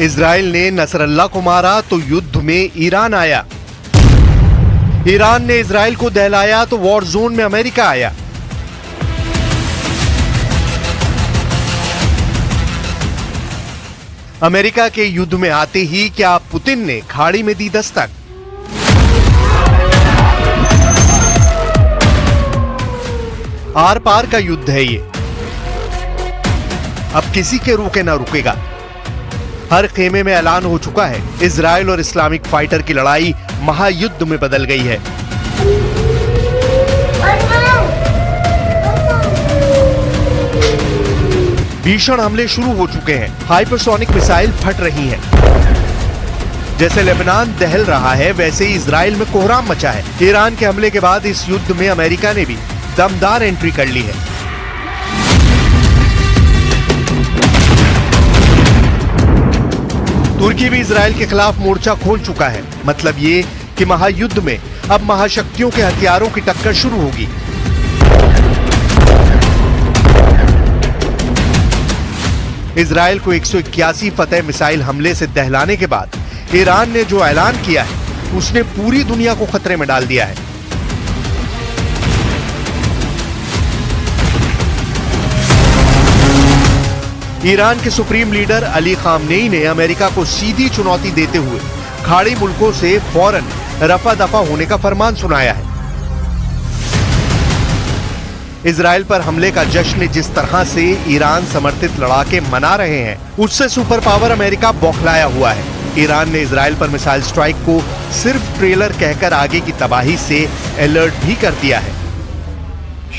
Israel ने Nasrallah को मारा तो युद्ध में ईरान आया। ईरान ने इजराइल को दहलाया तो वॉर जोन में अमेरिका आया। अमेरिका के युद्ध में आते ही क्या पुतिन ने खाड़ी में दी दस्तक? आर पार का युद्ध है ये, अब किसी के रुके ना रुकेगा। हर खेमे में ऐलान हो चुका है, इजराइल और इस्लामिक फाइटर की लड़ाई महायुद्ध में बदल गई है। भीषण हमले शुरू हो चुके हैं, हाइपरसोनिक मिसाइल फट रही हैं। जैसे लेबनान दहल रहा है, वैसे ही इजराइल में कोहराम मचा है। ईरान के हमले के बाद इस युद्ध में अमेरिका ने भी दमदार एंट्री कर ली है। तुर्की भी इजराइल के खिलाफ मोर्चा खोल चुका है। मतलब ये कि महायुद्ध में अब महाशक्तियों के हथियारों की टक्कर शुरू होगी। इजराइल को 181 फतेह मिसाइल हमले से दहलाने के बाद ईरान ने जो ऐलान किया है, उसने पूरी दुनिया को खतरे में डाल दिया है। ईरान के सुप्रीम लीडर अली खामनेई ने अमेरिका को सीधी चुनौती देते हुए खाड़ी मुल्कों से फौरन रफा दफा होने का फरमान सुनाया है। इजराइल पर हमले का जश्न जिस तरह से ईरान समर्थित लड़ाके मना रहे हैं, उससे सुपर पावर अमेरिका बौखलाया हुआ है। ईरान ने इजराइल पर मिसाइल स्ट्राइक को सिर्फ ट्रेलर कहकर आगे की तबाही से अलर्ट भी कर दिया है।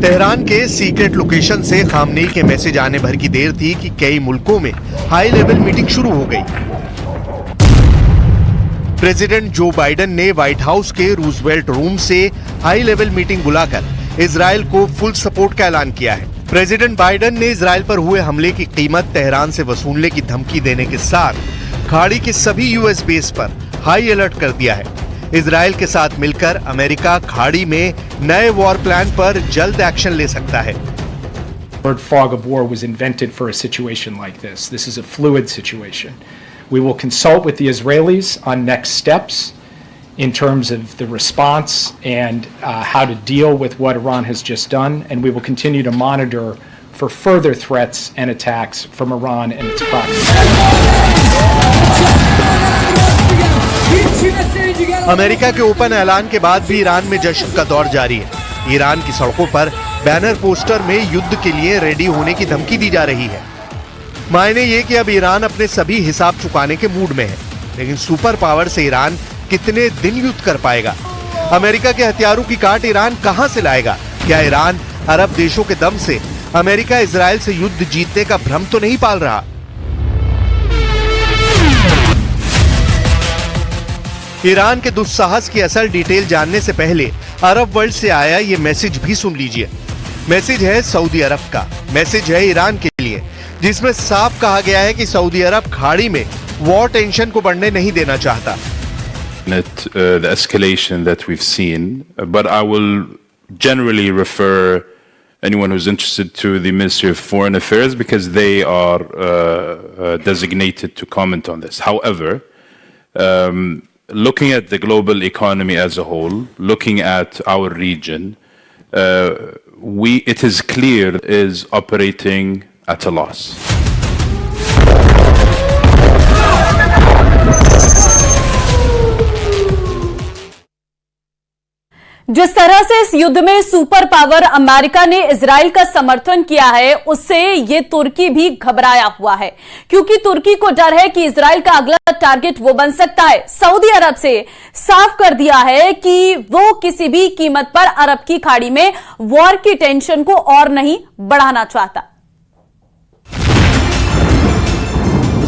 तेहरान के सीक्रेट लोकेशन से खामनेई के मैसेज आने भर की देर थी कि कई मुल्कों में हाई लेवल मीटिंग शुरू हो गई। प्रेसिडेंट जो बाइडेन ने व्हाइट हाउस के रूजवेल्ट रूम से हाई लेवल मीटिंग बुलाकर इजराइल को फुल सपोर्ट का ऐलान किया है। प्रेसिडेंट बाइडेन ने इजराइल पर हुए हमले की कीमत तेहरान से वसूलने की धमकी देने के साथ खाड़ी के सभी यूएस बेस पर हाई अलर्ट कर दिया है। इजराइल के साथ मिलकर अमेरिका खाड़ी में नए वॉर प्लान पर जल्द एक्शन ले सकता है। word fog of war was invented for a situation like this. This is a fluid situation. We will consult with the Israelis on next steps in terms of the response and how to deal with what Iran has just done, and we will continue to monitor for further threats and attacks from Iran and its proxies. America के open ऐलान के बाद भी Iran में जश्न का दौर जारी है। ईरान की सड़कों पर बैनर पोस्टर में युद्ध के लिए रेडी होने की धमकी दी जा रही है। मायने ये कि अब ईरान अपने सभी हिसाब चुकाने के मूड में है। लेकिन सुपर पावर से ईरान कितने दिन युद्ध कर पाएगा? अमेरिका के हथियारों की काट ईरान कहां से लाएगा? क्या ईरान अरब देशों के दम से अमेरिका इजराइल से युद्ध जीतने का भ्रम तो नहीं पाल रहा? ईरान के दुस्साहस की असल डिटेल जानने से पहले अरब वर्ल्ड से आया ये मैसेज भी सुन लीजिए। मैसेज है सऊदी अरब का, मैसेज है ईरान के लिए, जिसमें साफ कहा गया है कि सऊदी अरब खाड़ी में वॉर टेंशन को बढ़ने नहीं देना चाहता। The escalation that we've seen, but I will generally refer anyone who's interested to the Ministry of Foreign Affairs because they are designated to comment on this. However, looking at the global economy as a whole, looking at our region, it is clear is operating at a loss. जिस तरह से इस युद्ध में super power America ने Israel का समर्थन किया है, उससे ये तुर्की भी घबराया हुआ है, क्योंकि तुर्की को डर है कि इजराइल का अगला टारगेट वो बन सकता है। सऊदी अरब से साफ कर दिया है कि वो किसी भी कीमत पर अरब की खाड़ी में वॉर की टेंशन को और नहीं बढ़ाना चाहता।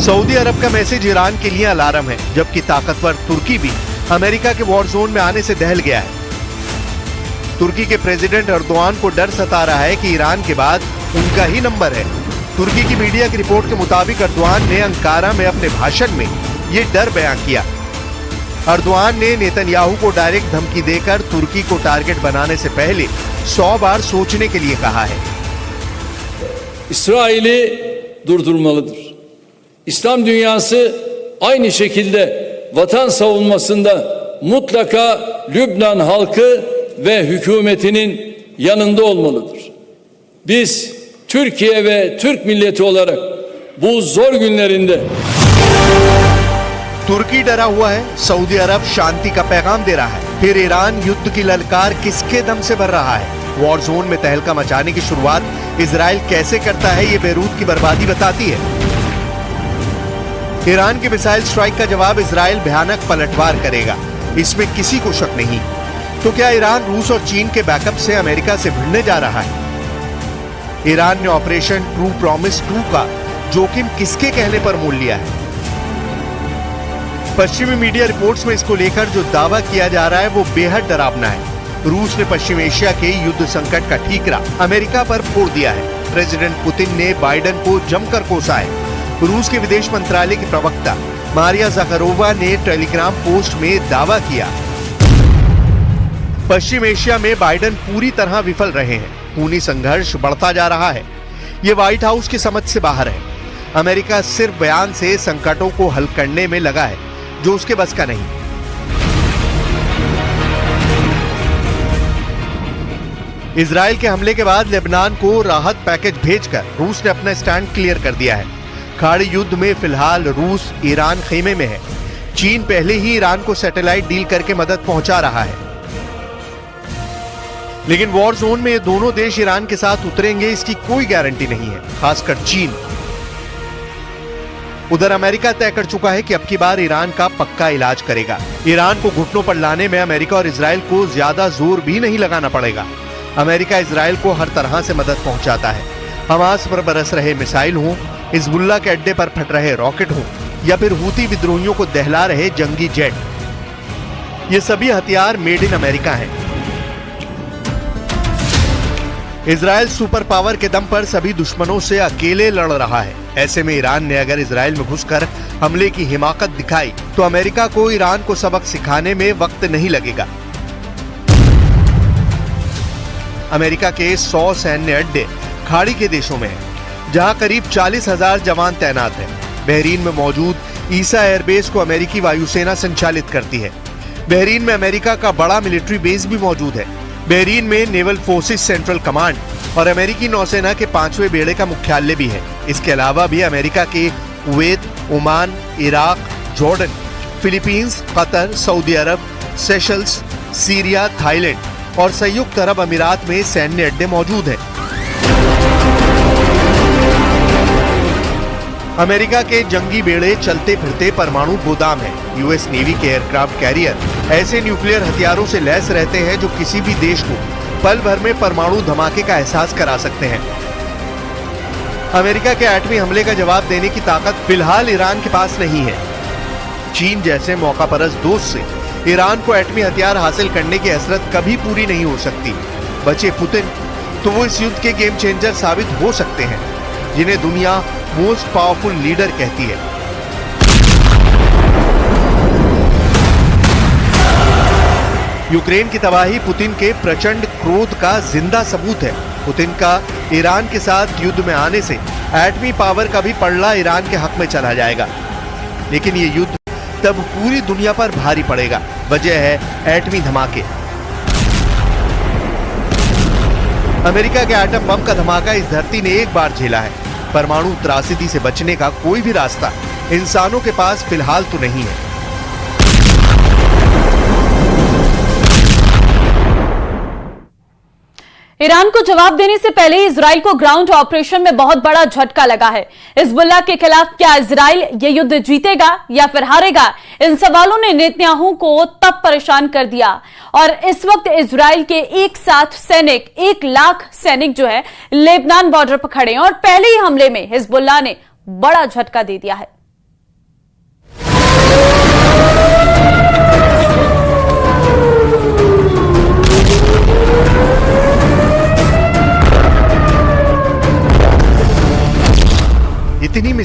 सऊदी अरब का मैसेज ईरान के लिए अलार्म है, जबकि ताकतवर तुर्की भी अमेरिका के वॉर जोन में आने से दहल गया है। तुर्की के प्रेसिडेंट अर्दोआन को डर सता रहा है कि ईरान के बाद उनका ही नंबर है। तुर्की की मीडिया की रिपोर्ट के मुताबिक अर्दोआन ने अंकारा में अपने भाषण में ये डर बयां किया। अर्दोआन ने नेतन्याहू को डायरेक्ट धमकी देकर तुर्की को टारगेट बनाने से पहले 100 बार सोचने के लिए कहा है। İsrail'i durdurmalıdır. İslam dünyası aynı şekilde vatan savunmasında mutlaka Lübnan halkı ve hükümetinin yanında olmalıdır. Biz Türkiye ve Türk milleti olarak bu zor günlerinde तुर्की डरा हुआ है, सऊदी अरब शांति का पैगाम दे रहा है, फिर ईरान युद्ध की ललकार किसके दम से भर रहा है? वॉर जोन में तहलका मचाने की शुरुआत इजराइल कैसे करता है, ये बेरूत की बर्बादी बताती है। ईरान की मिसाइल स्ट्राइक का जवाब इजराइल भयानक पलटवार करेगा, इसमें किसी को शक नहीं। तो क्या ईरान रूस और चीन के बैकअप से अमेरिका से भिड़ने जा रहा है? ईरान ने ऑपरेशन ट्रू प्रॉमिस 2 का जोखिम किसके कहने पर मोल लिया है? पश्चिमी मीडिया रिपोर्ट्स में इसको लेकर जो दावा किया जा रहा है वो बेहद डरावना है। रूस ने पश्चिम एशिया के युद्ध संकट का ठीकरा अमेरिका पर फोड़ दिया है। प्रेसिडेंट पुतिन ने बाइडेन को जमकर कोसा है। रूस के विदेश मंत्रालय की प्रवक्ता मारिया ज़खारोवा ने टेलीग्राम पोस्ट में दावा किया, पश्चिम एशिया में बाइडेन पूरी तरह विफल रहे हैं, खूनी संघर्ष बढ़ता जा रहा है। ये व्हाइट हाउस की समझ से बाहर है। अमेरिका सिर्फ बयान से संकटों को हल करने में लगा है, जो उसके बस का नहीं। इजराइल के हमले के बाद लेबनान को राहत पैकेज भेजकर रूस ने अपना स्टैंड क्लियर कर दिया है। खाड़ी युद्ध में फिलहाल रूस ईरान खेमे में है। चीन पहले ही ईरान को सैटेलाइट डील करके मदद पहुंचा रहा है, लेकिन वॉर जोन में ये दोनों देश ईरान के साथ उतरेंगे इसकी कोई गारंटी नहीं है, खासकर चीन। उधर अमेरिका तय कर चुका है कि अब की बार ईरान का पक्का इलाज करेगा। ईरान को घुटनों पर लाने में अमेरिका और इजराइल को ज्यादा जोर भी नहीं लगाना पड़ेगा। अमेरिका इजराइल को हर तरह से मदद पहुंचाता है। हमास पर बरस रहे मिसाइल हों, हिजबुल्लाह के अड्डे पर फट रहे रॉकेट हों, या फिर हूती विद्रोहियों को दहला रहे जंगी जेट, ये सभी हथियार मेड इन अमेरिका हैं। इजराइल सुपर पावर के दम पर सभी दुश्मनों से अकेले लड़ रहा है। ऐसे में ईरान ने अगर इजराइल में घुसकर हमले की हिमाकत दिखाई तो अमेरिका को ईरान को सबक सिखाने में वक्त नहीं लगेगा। अमेरिका के 100 सैन्य अड्डे खाड़ी के देशों में हैं, जहां करीब 40,000 जवान तैनात हैं। बहरीन में मौजूद ईसा एयरबेस को अमेरिकी वायुसेना संचालित करती है। बहरीन में अमेरिका का बड़ा मिलिट्री बेस भी मौजूद है। बहरीन में नेवल फोर्सेस सेंट्रल कमांड और अमेरिकी नौसेना के 5वें बेड़े का मुख्यालय भी है। इसके अलावा भी अमेरिका के Kuwait, Oman, Iraq, Jordan, Philippines, Qatar, Saudi Arabia, Seychelles, Syria, Thailand और संयुक्त अरब अमीरात में सैन्य अड्डे मौजूद हैं। अमेरिका के जंगी बेड़े चलते फिरते परमाणु गोदाम है। यूएस नेवी के एयरक्राफ्ट कैरियर ऐसे न्यूक्लियर हथियारों से लैस रहते हैं जो किसी भी देश को पल भर में परमाणु धमाके का एहसास करा सकते हैं। अमेरिका के एटमी हमले का जवाब देने की ताकत फिलहाल ईरान के पास नहीं है। चीन जैसे मौकापरस्त दोस्त से ईरान को एटमी हथियार हासिल करने की हसरत कभी पूरी नहीं हो सकती। बचे पुतिन तो वो इस युद्ध के गेम चेंजर साबित हो सकते हैं, जिन्हें दुनिया मोस्ट पावरफुल लीडर कहती है। यूक्रेन की तबाही पुतिन के प्रचंड क्रोध का जिंदा सबूत है। पुतिन का ईरान के साथ युद्ध में आने से एटमी पावर का भी पलड़ा ईरान के हक में चला जाएगा, लेकिन ये युद्ध तब पूरी दुनिया पर भारी पड़ेगा। वजह है एटमी धमाके। अमेरिका के एटम बम का धमाका इस धरती ने एक बार झेला है। परमाणु त्रासदी से बचने का कोई भी रास्ता इंसानों के पास फिलहाल तो नहीं है। ईरान को जवाब देने से पहले इजराइल को ग्राउंड ऑपरेशन में बहुत बड़ा झटका लगा है। हिजबुल्लाह के खिलाफ क्या इजराइल ये युद्ध जीतेगा या फिर हारेगा? इन सवालों ने नेतन्याहू को तब परेशान कर दिया और इस वक्त इजराइल के एक साथ सैनिक 1 लाख सैनिक जो है लेबनान बॉर्डर पर खड़े हैं और पहले ही हमले में हिजबुल्लाह ने बड़ा झटका दे दिया है।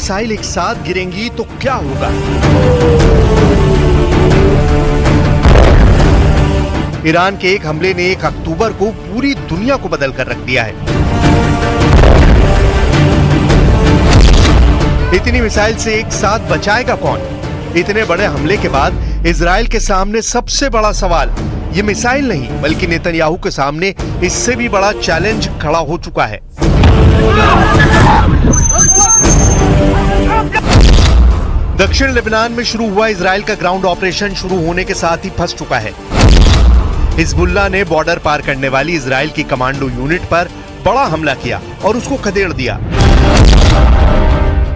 मिसाइल एक साथ गिरेंगी तो क्या होगा? ईरान के एक हमले ने 1 अक्टूबर को पूरी दुनिया को बदल कर रख दिया है। इतनी मिसाइल से एक साथ बचाएगा कौन? इतने बड़े हमले के बाद इजराइल के सामने सबसे बड़ा सवाल ये मिसाइल नहीं बल्कि नेतन्याहू के सामने इससे भी बड़ा चैलेंज खड़ा हो चुका है। दक्षिण लेबनान में शुरू हुआ इजराइल का ग्राउंड ऑपरेशन शुरू होने के साथ ही फंस चुका है। हिजबुल्लाह ने बॉर्डर पार करने वाली इजराइल की कमांडो यूनिट पर बड़ा हमला किया और उसको खदेड़ दिया।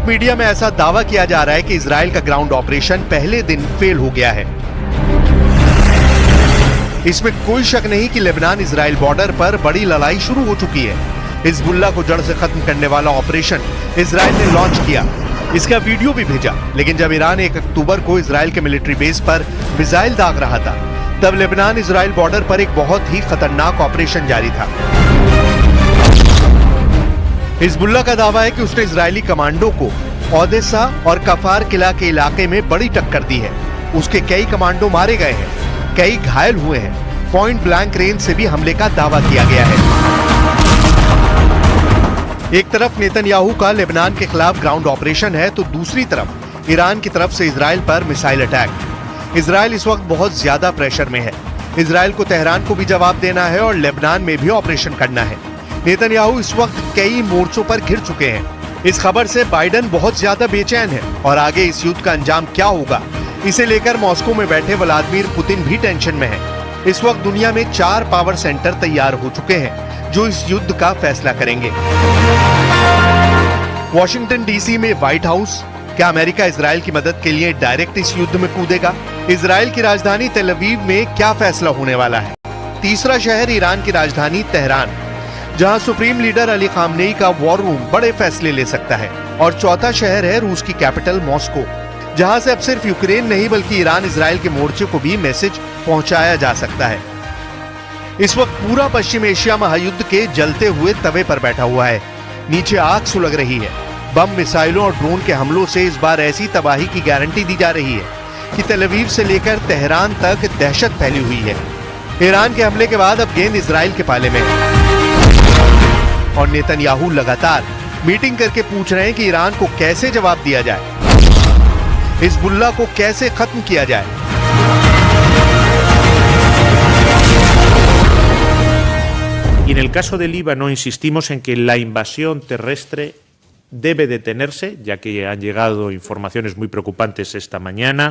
मीडिया में ऐसा दावा किया जा रहा है कि इजराइल का ग्राउंड ऑपरेशन पहले दिन फेल हो गया है। इसमें कोई शक नहीं कि लेबनान इजराइल बॉर्डर पर बड़ी लड़ाई शुरू हो चुकी है। हिजबुल्लाह को जड़ से खत्म करने वाला ऑपरेशन इजराइल ने लॉन्च किया, इसका वीडियो भी भेजा। लेकिन जब ईरान 1 अक्टूबर को इजराइल के मिलिट्री बेस पर मिसाइल दाग रहा था, तब लेबनान इजराइल बॉर्डर पर एक बहुत ही खतरनाक ऑपरेशन जारी था। हिजबुल्लाह का दावा है कि उसने इजरायली कमांडो को ओदेसा और कफार किला के इलाके में बड़ी टक्कर दी है। उसके कई कमांडो मारे गए हैं, कई घायल हुए हैं। पॉइंट ब्लैंक रेंज से भी हमले का दावा किया गया है। एक तरफ नेतन्याहू का लेबनान के खिलाफ ग्राउंड ऑपरेशन है तो दूसरी तरफ ईरान की तरफ से इजराइल पर मिसाइल अटैक। इजराइल इस वक्त बहुत ज्यादा प्रेशर में है। इजराइल को तेहरान को भी जवाब देना है और लेबनान में भी ऑपरेशन करना है। नेतन्याहू इस वक्त कई मोर्चों पर घिर चुके हैं। इस खबर से बाइडेन बहुत ज्यादा बेचैन है और आगे इस युद्ध का अंजाम क्या होगा, इसे लेकर मॉस्को में बैठे व्लादिमीर पुतिन भी टेंशन में है। इस वक्त दुनिया में 4 पावर सेंटर तैयार हो चुके हैं जो इस युद्ध का फैसला करेंगे। वॉशिंगटन डीसी में व्हाइट हाउस, क्या अमेरिका इजराइल की मदद के लिए डायरेक्ट इस युद्ध में कूदेगा? इजराइल की राजधानी तेल अवीव में क्या फैसला होने वाला है? तीसरा शहर ईरान की राजधानी तेहरान, जहां सुप्रीम लीडर अली खामनेई का वॉर रूम बड़े फैसले ले सकता है। और चौथा शहर है रूस की कैपिटल मॉस्को, जहां से अब सिर्फ यूक्रेन नहीं बल्कि ईरान इजराइल के मोर्चे को भी मैसेज पहुंचाया जा सकता है। इस वक्त पूरा पश्चिम एशिया महायुद्ध के जलते हुए तवे पर बैठा हुआ है। नीचे आग सुलग रही है। बम, मिसाइलों और ड्रोन के हमलों से इस बार ऐसी तबाही की गारंटी दी जा रही है कि तेल अवीव से लेकर तेहरान तक दहशत फैली हुई है। ईरान के हमले के बाद अब गेंद इजराइल के पाले में है और नेतन्याहू लगातार मीटिंग करके पूछ रहे हैं कि ईरान को कैसे जवाब दिया जाए, हिजबुल्लाह को कैसे खत्म किया जाए। Y en el caso de Líbano insistimos en que la invasión terrestre debe detenerse, ya que han llegado informaciones muy preocupantes esta mañana,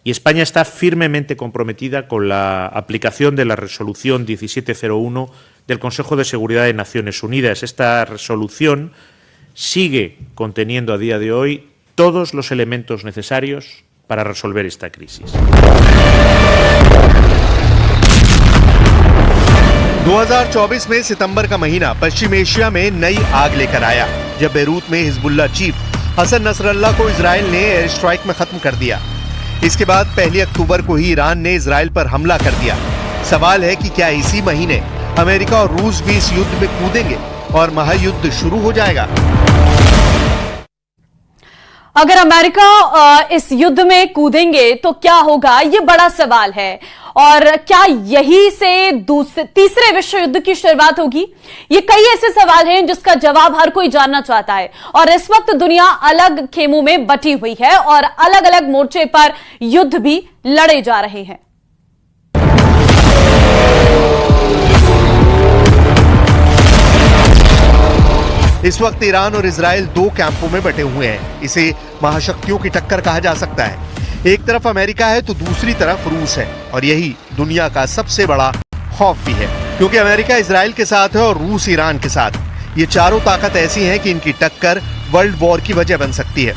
y España está firmemente comprometida con la aplicación de la resolución 1701 del Consejo de Seguridad de Naciones Unidas. Esta resolución sigue conteniendo a día de hoy todos los elementos necesarios para resolver esta crisis. 2024 में सितंबर का महीना पश्चिम Asia में नई आग लेकर आया, जब Beirut में हिजबुल्लाह चीफ हसन नसरल्लाह को इजराइल ने एयर स्ट्राइक में खत्म कर दिया। इसके बाद 1 अक्टूबर को ही ईरान ने इजराइल पर हमला कर दिया। सवाल है कि क्या इसी महीने अमेरिका और रूस भी इस युद्ध में कूदेंगे और महायुद्ध शुरू हो जाएगा? अगर अमेरिका इस युद्ध में कूदेंगे तो क्या होगा, ये बड़ा सवाल है। और क्या यही से तीसरे विश्व युद्ध की शुरुआत होगी? ये कई ऐसे सवाल हैं जिसका जवाब हर कोई जानना चाहता है। और इस वक्त दुनिया अलग खेमों में बटी हुई है और अलग अलग मोर्चे पर युद्ध भी लड़े जा रहे हैं। इस वक्त ईरान और इजराइल 2 कैंपों में बटे हुए हैं। इसे महाशक्तियों की टक्कर कहा जा सकता है। एक तरफ अमेरिका है तो दूसरी तरफ रूस है और यही दुनिया का सबसे बड़ा खौफ भी है, क्योंकि अमेरिका इजराइल के साथ है और रूस ईरान के साथ। ये चारों ताकत ऐसी हैं कि इनकी टक्कर वर्ल्ड वॉर की वजह बन सकती है।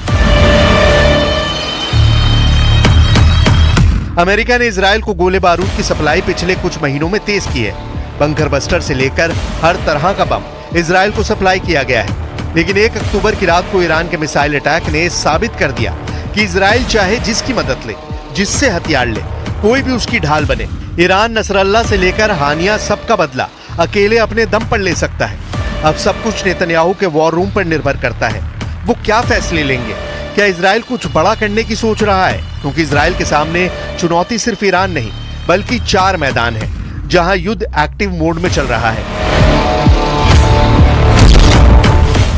अमेरिका ने इजराइल को गोले बारूद की सप्लाई पिछले कुछ महीनों में तेज की है। बंकर बस्टर से लेकर हर तरह का बम इजराइल को सप्लाई किया गया है। लेकिन 1 अक्टूबर की रात को ईरान के मिसाइल अटैक ने साबित कर दिया कि इजराइल चाहे जिसकी मदद ले, जिससे हथियार ले, कोई भी उसकी ढाल बने, ईरान नसरल्लाह से लेकर हानिया सबका बदला अकेले अपने दम पर ले सकता है। अब सब कुछ नेतन्याहू के वॉर रूम पर निर्भर करता है। वो क्या फैसले लेंगे? क्या इजराइल कुछ बड़ा करने की सोच रहा है? क्योंकि इजराइल के सामने चुनौती सिर्फ ईरान नहीं बल्कि 4 मैदान है जहां युद्ध एक्टिव मोड में चल रहा है।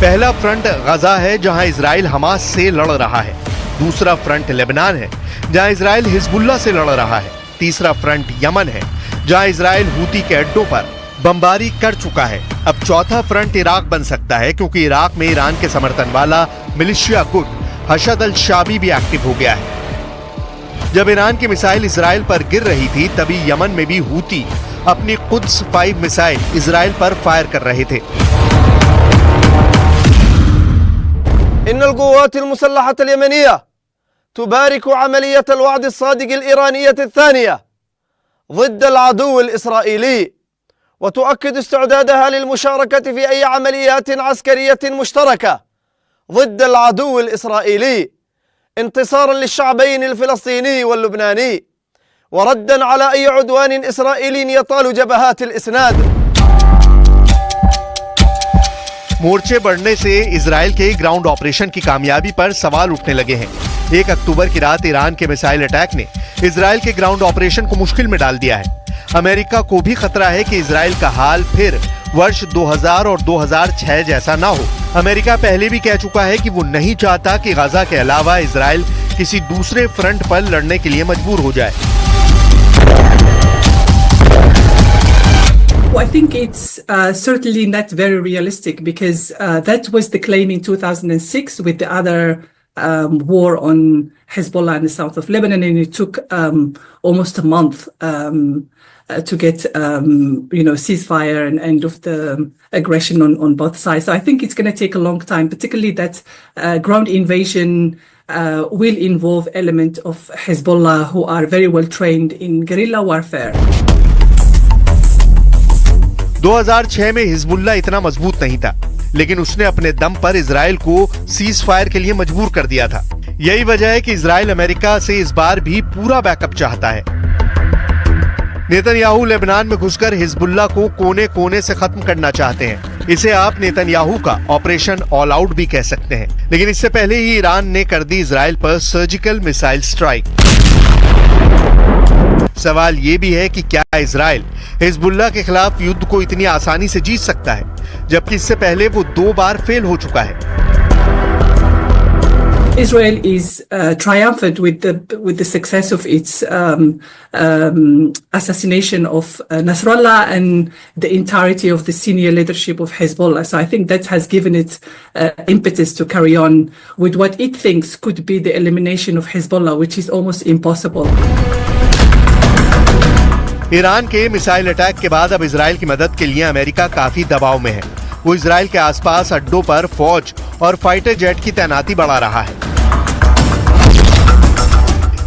पहला फ्रंट गजा है जहां इजराइल हमास से लड़ रहा है। दूसरा फ्रंट लेबनान है जहां इजराइल हिजबुल्लाह से लड़ रहा है। तीसरा फ्रंट यमन है जहां इजराइल हूती के अड्डों पर बमबारी कर चुका है। अब चौथा फ्रंट इराक बन सकता है क्योंकि इराक में ईरान के समर्थन वाला मिलिशिया गुट हशद अल शाबी भी एक्टिव हो गया है। जब ईरान की मिसाइल इजराइल पर गिर रही थी तभी यमन में भी हूती अपनी कुद्स 5 मिसाइल इजराइल पर फायर कर रहे थे। इन्नल क़ुव्वातिल मुसल्लहतल यमनिया तुबारिकु अमलियतल वअद अस्सादिक़िल ईरानियत अत्थानिया ज़िद्दल अदुव्विल इस्राईली व तुअक्किद इस्तिअदादहा लिलमुशारकति फ़ी अय्यि अमलियातिन अस्करियतिन मुश्तरका ज़िद्दल अदुव्विल इस्राईली इंतिसारन लिश्शअबैन अलफ़लस्तीनी वल्लुबनानी व रद्दन अला अय्यि उद्वानिन इस्राईलिय्यिन यतालु जबहातिल इस्नाद। मोर्चे बढ़ने से इजराइल के ग्राउंड ऑपरेशन की कामयाबी पर सवाल उठने लगे हैं। 1 अक्टूबर की रात ईरान के मिसाइल अटैक ने इजराइल के ग्राउंड ऑपरेशन को मुश्किल में डाल दिया है। अमेरिका को भी खतरा है कि इजराइल का हाल फिर वर्ष 2000 और 2006 जैसा ना हो। अमेरिका पहले भी कह चुका है कि वो नहीं चाहता कि गजा के अलावा इजराइल किसी दूसरे फ्रंट पर लड़ने के लिए मजबूर हो जाए। Well, I think it's certainly not very realistic because that was the claim in 2006 with the other war on Hezbollah in the south of Lebanon, and it took almost a month to get ceasefire and end of the aggression on both sides. So I think it's going to take a long time, particularly that ground invasion will involve element of Hezbollah who are very well trained in guerrilla warfare. 2006 में Hezbollah इतना मजबूत नहीं था, लेकिन उसने अपने दम पर इजराइल को सीज फायर के लिए मजबूर कर दिया था। यही वजह है कि इजराइल अमेरिका से इस बार भी पूरा बैकअप चाहता है। नेतन्याहू लेबनान में घुसकर हिजबुल्लाह को कोने कोने से खत्म करना चाहते हैं। इसे आप नेतन्याहू का ऑपरेशन ऑल आउट भी कह सकते हैं। लेकिन इससे पहले ही ईरान ने कर दी इजराइल पर सर्जिकल मिसाइल स्ट्राइक। सवाल ये भी है कि क्या इजराइल हिजबुल्लाह के खिलाफ युद्ध को इतनी आसानी से जीत सकता है, जबकि इससे पहले वो 2 बार फेल हो चुका है। Israel is triumphant with the success of its assassination of Nasrallah and the entirety of the senior leadership of Hezbollah. So I think that has given it impetus to carry on with what it thinks could be the elimination of Hezbollah, which is almost impossible. Iran के missile attack के बाद अब Israel की मदद के लिए America काफी दबाव में है। वो इजराइल के आसपास अड्डों पर फौज और फाइटर जेट की तैनाती बढ़ा रहा है।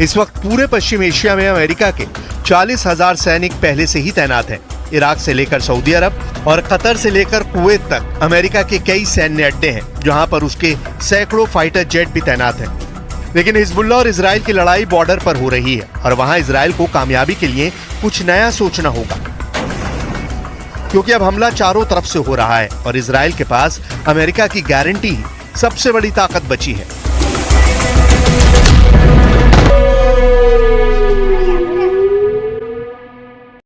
इस वक्त पूरे पश्चिम एशिया में अमेरिका के 40,000 सैनिक पहले से ही तैनात हैं। इराक से लेकर सऊदी अरब और कतर से लेकर कुवैत तक अमेरिका के कई सैन्य अड्डे हैं, जहां पर उसके सैकड़ों फाइटर जेट भी तैनात हैं। लेकिन हिजबुल्लाह और इजराइल की लड़ाई बॉर्डर पर हो रही है और वहां इजराइल को कामयाबी के लिए कुछ नया सोचना होगा, क्योंकि अब हमला चारों तरफ से हो रहा है और इजराइल के पास अमेरिका की गारंटी ही सबसे बड़ी ताकत बची है।